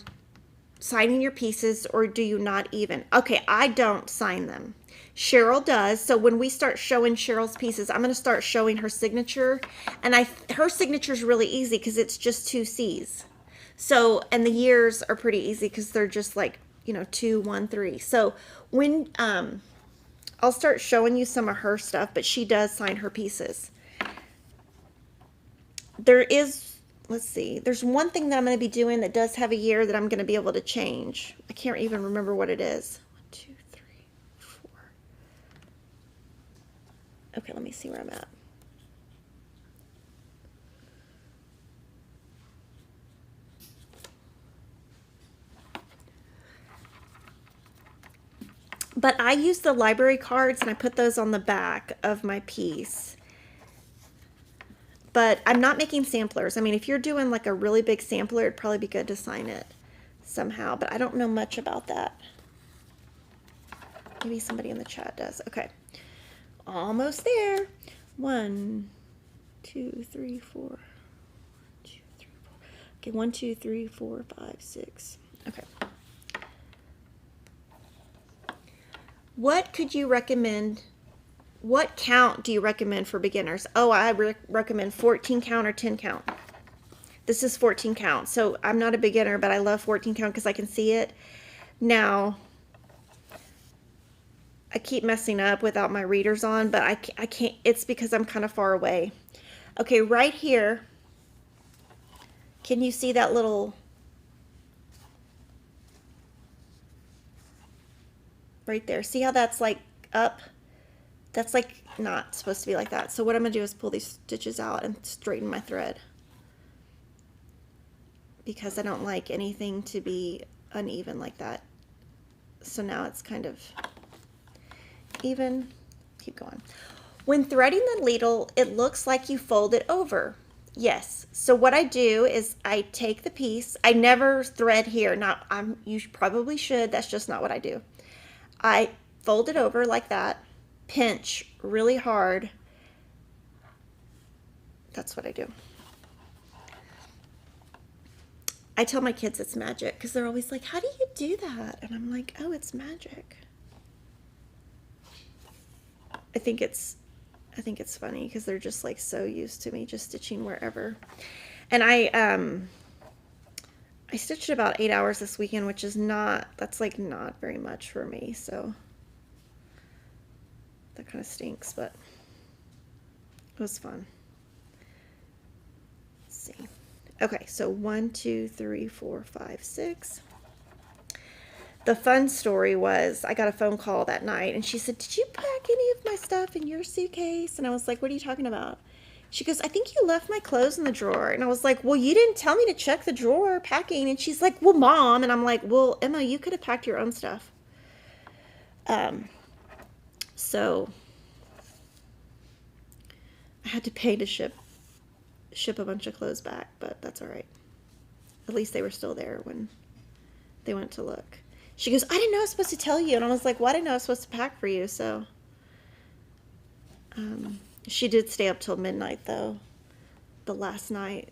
signing your pieces, or do you not even? Okay, I don't sign them. Cheryl does. So when we start showing Cheryl's pieces, I'm going to start showing her signature. And her signature is really easy because it's just 2 C's. So, and the years are pretty easy because they're just like, 2, 1, 3. So when, I'll start showing you some of her stuff, but she does sign her pieces. There is, let's see, there's one thing that I'm going to be doing that does have a year that I'm going to be able to change. I can't even remember what it is. 1, 2, 3, 4. Okay, let me see where I'm at. But I use the library cards and I put those on the back of my piece. But I'm not making samplers. I mean, if you're doing like a really big sampler, it'd probably be good to sign it somehow. But I don't know much about that. Maybe somebody in the chat does. Okay. Almost there. 1, 2, 3, 4. 1, 2, 3, 4. Okay, 1, 2, 3, 4, 5, 6. Okay. What could you recommend? What count do you recommend for beginners? Oh, I recommend 14 count or 10 count. This is 14 count. So I'm not a beginner, but I love 14 count because I can see it. Now, I keep messing up without my readers on, but I can't, it's because I'm kind of far away. Okay, right here, can you see that little, right there? See how that's like up? That's like not supposed to be like that. So what I'm going to do is pull these stitches out and straighten my thread, because I don't like anything to be uneven like that. So now it's kind of even. Keep going. When threading the needle, it looks like you fold it over. Yes. So what I do is I take the piece. I never thread here. Not you probably should. That's just not what I do. I fold it over like that, pinch really hard. That's what I do. I tell my kids it's magic, because they're always like, how do you do that? And I'm like, oh, it's magic. I think it's funny because they're just like so used to me just stitching wherever. And I stitched about 8 hours this weekend, which is that's like not very much for me. So that kind of stinks, but it was fun. Let's see. Okay, so 1, 2, 3, 4, 5, 6. The fun story was I got a phone call that night, and she said, did you pack any of my stuff in your suitcase? And I was like, what are you talking about? She goes, I think you left my clothes in the drawer. And I was like, well, you didn't tell me to check the drawer packing. And she's like, well, Mom. And I'm like, well, Emma, you could have packed your own stuff. So I had to pay to ship a bunch of clothes back, but that's all right. At least they were still there when they went to look. She goes, I didn't know I was supposed to tell you. And I was like, well, I didn't know I was supposed to pack for you. So she did stay up till midnight, though, the last night.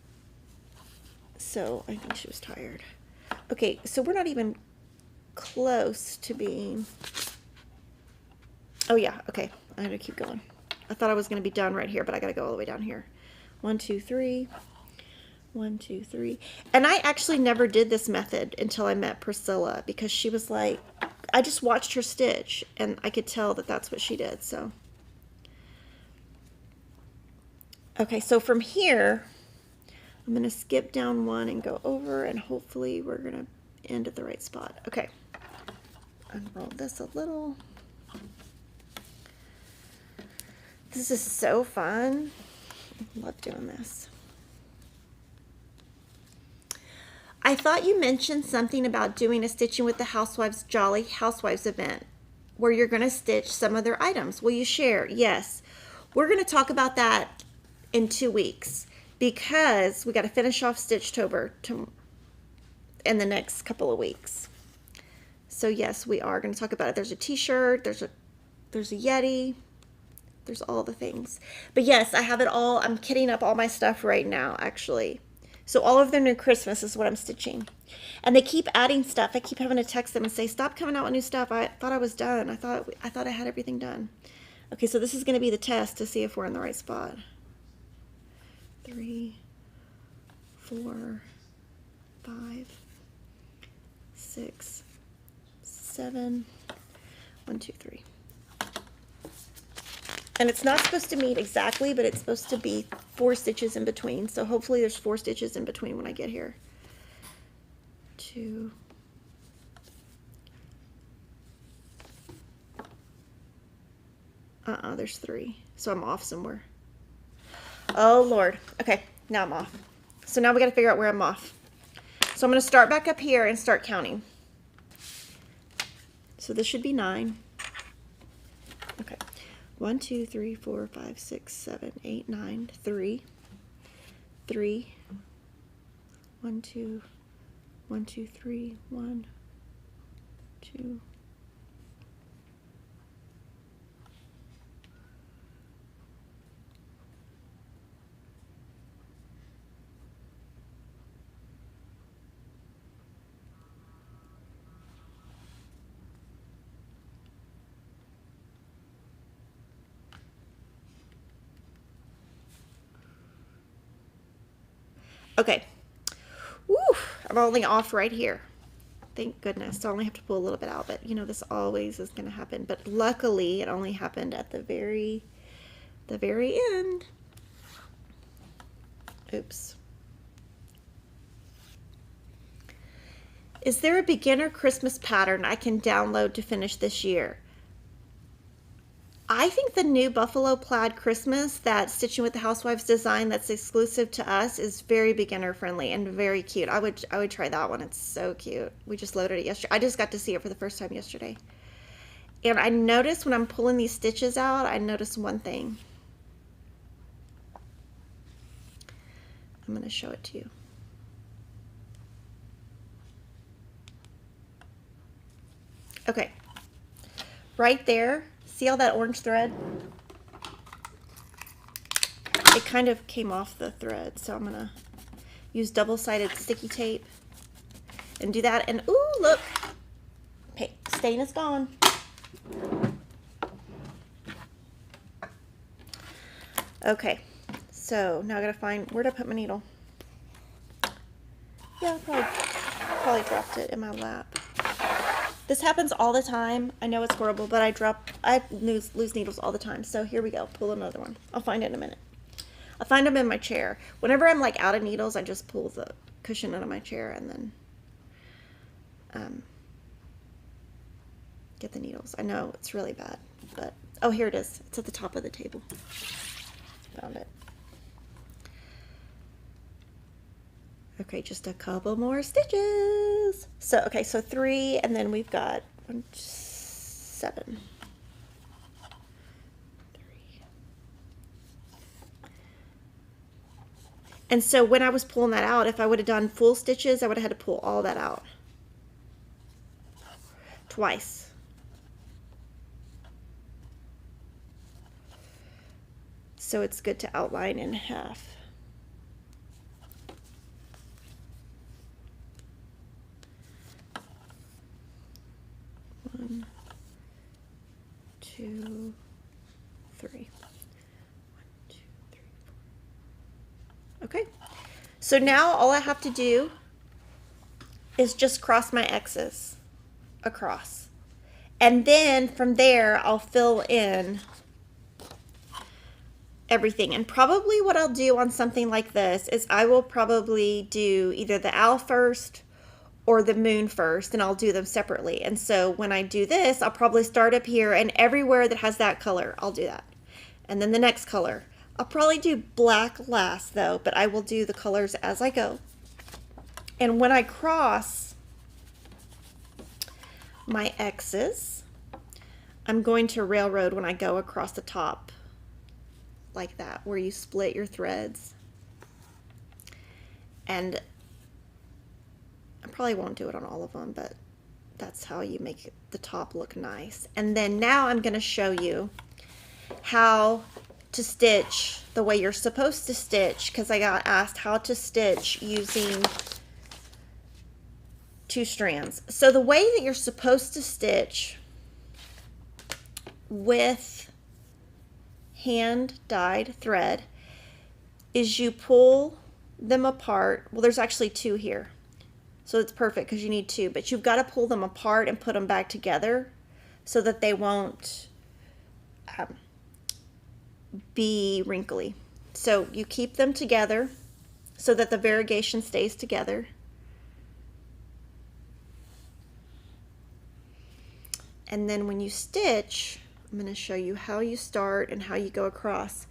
So I think she was tired. Okay, so we're not even close to being... Oh, yeah, okay. I gotta keep going. I thought I was going to be done right here, but I got to go all the way down here. 1, 2, 3. 1, 2, 3. And I actually never did this method until I met Priscilla, because she was like, I just watched her stitch and I could tell that that's what she did. So okay, so from here I'm going to skip down 1 and go over, and hopefully we're going to end at the right spot. Okay, unroll this a little. This is so fun. I love doing this. I thought you mentioned something about doing a Stitching with the Housewives Jolly Housewives event where you're going to stitch some of their items. Will you share? Yes. We're going to talk about that in 2 weeks, because we got to finish off Stitchtober in the next couple of weeks. So yes, we are going to talk about it. There's a t-shirt, there's a Yeti, there's all the things. But yes, I have it all. I'm kitting up all my stuff right now, actually. So all of their new Christmas is what I'm stitching. And they keep adding stuff. I keep having to text them and say, stop coming out with new stuff. I thought I was done. I thought I had everything done. Okay, so this is going to be the test to see if we're in the right spot. 3, 4, 5, 6, 7. 1, 2, 3. And it's not supposed to meet exactly, but it's supposed to be 4 stitches in between. So hopefully there's 4 stitches in between when I get here. 2. There's 3. So I'm off somewhere. Oh, Lord. Okay, now I'm off. So now we got to figure out where I'm off. So I'm going to start back up here and start counting. So this should be 9. Okay. 1, 2, 3, 4, 5, 6, 7, 8, 9, 3, 3, 1, 2, 1, 2, 3, 1, 2. Okay. Woo! I'm only off right here. Thank goodness. So I only have to pull a little bit out, but you know, this always is going to happen. But luckily, it only happened at the very end. Oops. Is there a beginner Christmas pattern I can download to finish this year? I think the new Buffalo Plaid Christmas that Stitching with the Housewives design that's exclusive to us is very beginner friendly and very cute. I would try that one. It's so cute. We just loaded it yesterday. I just got to see it for the first time yesterday. And I noticed when I'm pulling these stitches out, I noticed one thing. I'm going to show it to you. Okay. Right there, see all that orange thread? It kind of came off the thread, so I'm gonna use double-sided sticky tape and do that. And ooh, look, okay, stain is gone. Okay, so now I gotta find, where'd I put my needle? Yeah, probably dropped it in my lap. This happens all the time. I know it's horrible, but I lose needles all the time. So here we go. Pull another one. I'll find it in a minute. I'll find them in my chair. Whenever I'm like out of needles, I just pull the cushion out of my chair and then get the needles. I know it's really bad, but oh, here it is. It's at the top of the table. Found it. Okay, just a couple more stitches. So, okay, so 3, and then we've got 7. 3. And so when I was pulling that out, if I would have done full stitches, I would have had to pull all that out twice. So it's good to outline in half. One, 2, 3. 1, 2, 3, 4. Okay, so now all I have to do is just cross my X's across, and then from there I'll fill in everything. And probably what I'll do on something like this is I will probably do either the owl first or the moon first, and I'll do them separately. And so when I do this, I'll probably start up here, and everywhere that has that color, I'll do that. And then the next color. I'll probably do black last though, but I will do the colors as I go. And when I cross my X's, I'm going to railroad when I go across the top like that, where you split your threads. And I probably won't do it on all of them, but that's how you make the top look nice. And then now I'm going to show you how to stitch the way you're supposed to stitch, because I got asked how to stitch using 2 strands. So the way that you're supposed to stitch with hand dyed thread is you pull them apart. Well, there's actually 2 here. So it's perfect because you need 2, but you've got to pull them apart and put them back together so that they won't be wrinkly. So you keep them together so that the variegation stays together. And then when you stitch, I'm going to show you how you start and how you go across.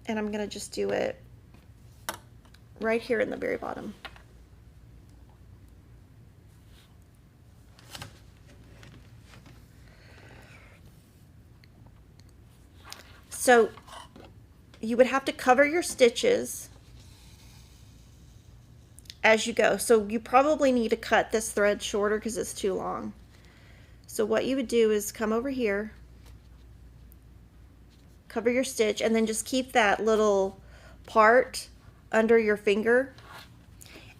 And I'm going to just do it right here in the very bottom. So you would have to cover your stitches as you go. So you probably need to cut this thread shorter because it's too long. So what you would do is come over here, cover your stitch, and then just keep that little part under your finger,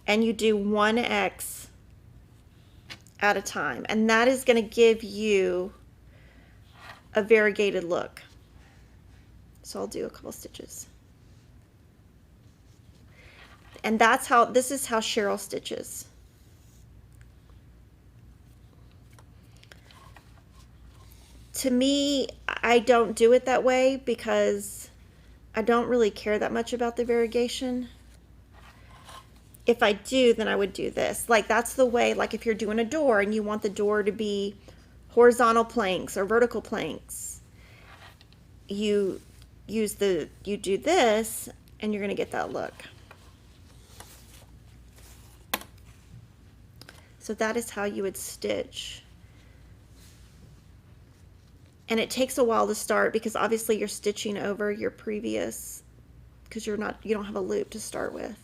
and you do 1 X at a time, and that is going to give you a variegated look. So I'll do a couple stitches, and that's how, this is how Cheryl stitches. To me, I don't do it that way because I don't really care that much about the variegation. if I do, then I would do this. Like that's the way, like if you're doing a door and you want the door to be horizontal planks or vertical planks, you do this and you're going to get that look. So that is how you would stitch. And it takes a while to start because obviously you're stitching over your previous, because you don't have a loop to start with.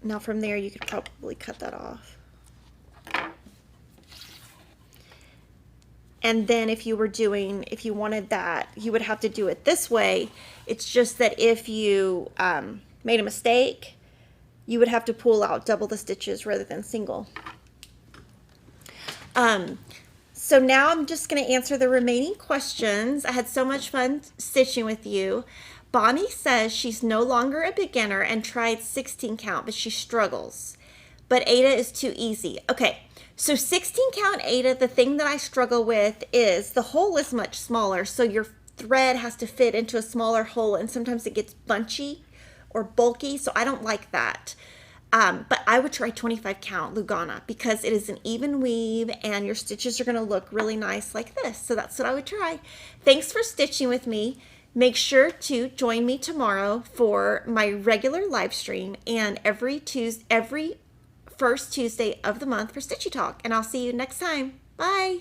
Now from there you could probably cut that off. And then if you wanted that, you would have to do it this way. It's just that if you made a mistake, you would have to pull out double the stitches rather than single. So now I'm just going to answer the remaining questions. I had so much fun stitching with you. Bonnie says she's no longer a beginner and tried 16 count, but she struggles. But Ada is too easy. Okay, so 16 count Ada, the thing that I struggle with is the hole is much smaller, so your thread has to fit into a smaller hole, and sometimes it gets bunchy or bulky, so I don't like that. But I would try 25 count Lugana because it is an even weave and your stitches are going to look really nice like this. So that's what I would try. Thanks for stitching with me. Make sure to join me tomorrow for my regular live stream and every first Tuesday of the month for Stitchy Talk. And I'll see you next time. Bye.